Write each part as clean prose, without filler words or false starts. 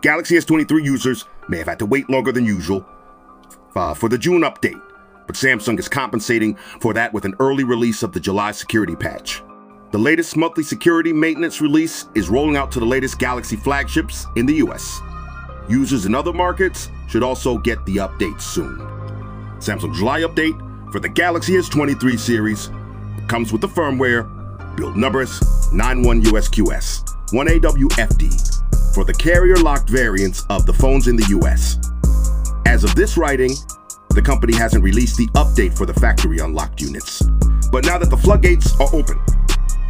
Galaxy S23 users may have had to wait longer than usual for the June update, but Samsung is compensating for that with an early release of the July security patch. The latest monthly security maintenance release is rolling out to the latest Galaxy flagships in the US. Users in other markets should also get the update soon. Samsung's July update for the Galaxy S23 series comes with the firmware build numbers 5.1 S918USQS1AWFD for the carrier-locked variants of the phones in the US. As of this writing, the company hasn't released the update for the factory-unlocked units. But now that the floodgates are open,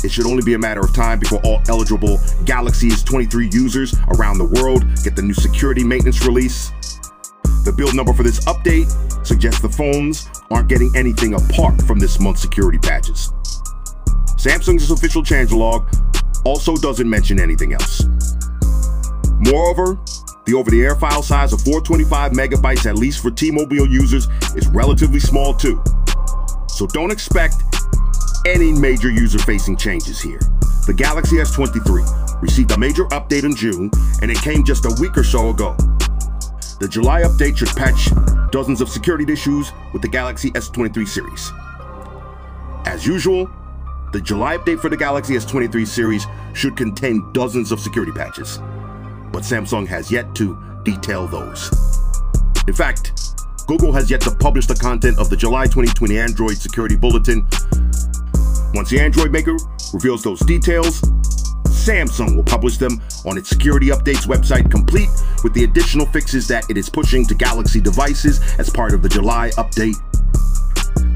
it should only be a matter of time before all eligible Galaxy S23 users around the world get the new security maintenance release. The build number for this update suggests the phones aren't getting anything apart from this month's security patches. Samsung's official changelog also doesn't mention anything else. Moreover, the over-the-air file size of 425 megabytes, at least for T-Mobile users, is relatively small too. So don't expect any major user-facing changes here. The Galaxy S23 received a major update in June, and it came just a week or so ago. The July update should patch dozens of security issues with the Galaxy S23 series. As usual, the July update for the Galaxy S23 series should contain dozens of security patches, but Samsung has yet to detail those. In fact, Google has yet to publish the content of the July 2020 Android Security Bulletin. Once the Android maker reveals those details, Samsung will publish them on its security updates website, complete with the additional fixes that it is pushing to Galaxy devices as part of the July update.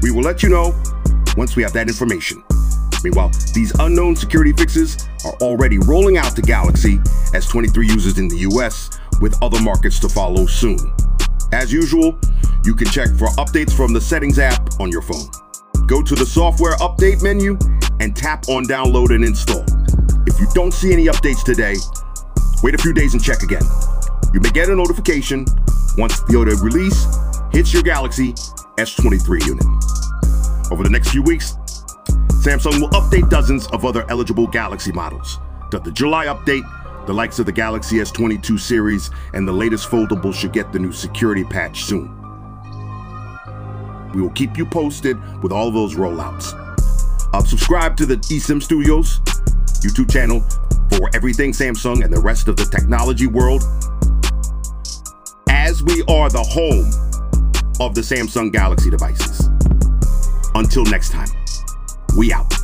We will let you know once we have that information. Meanwhile, these unknown security fixes are already rolling out to Galaxy S23 users in the US, with other markets to follow soon. As usual, you can check for updates from the Settings app on your phone. Go to the Software Update menu and tap on Download and Install. If you don't see any updates today, wait a few days and check again. You may get a notification once the auto release hits your Galaxy S23 unit. Over the next few weeks, Samsung will update dozens of other eligible Galaxy models. The July update, the likes of the Galaxy S22 series and the latest foldable should get the new security patch soon. We will keep you posted with all those rollouts. Subscribe to the eSIM Studios YouTube channel for everything Samsung and the rest of the technology world, as we are the home of the Samsung Galaxy devices. Until next time, we out.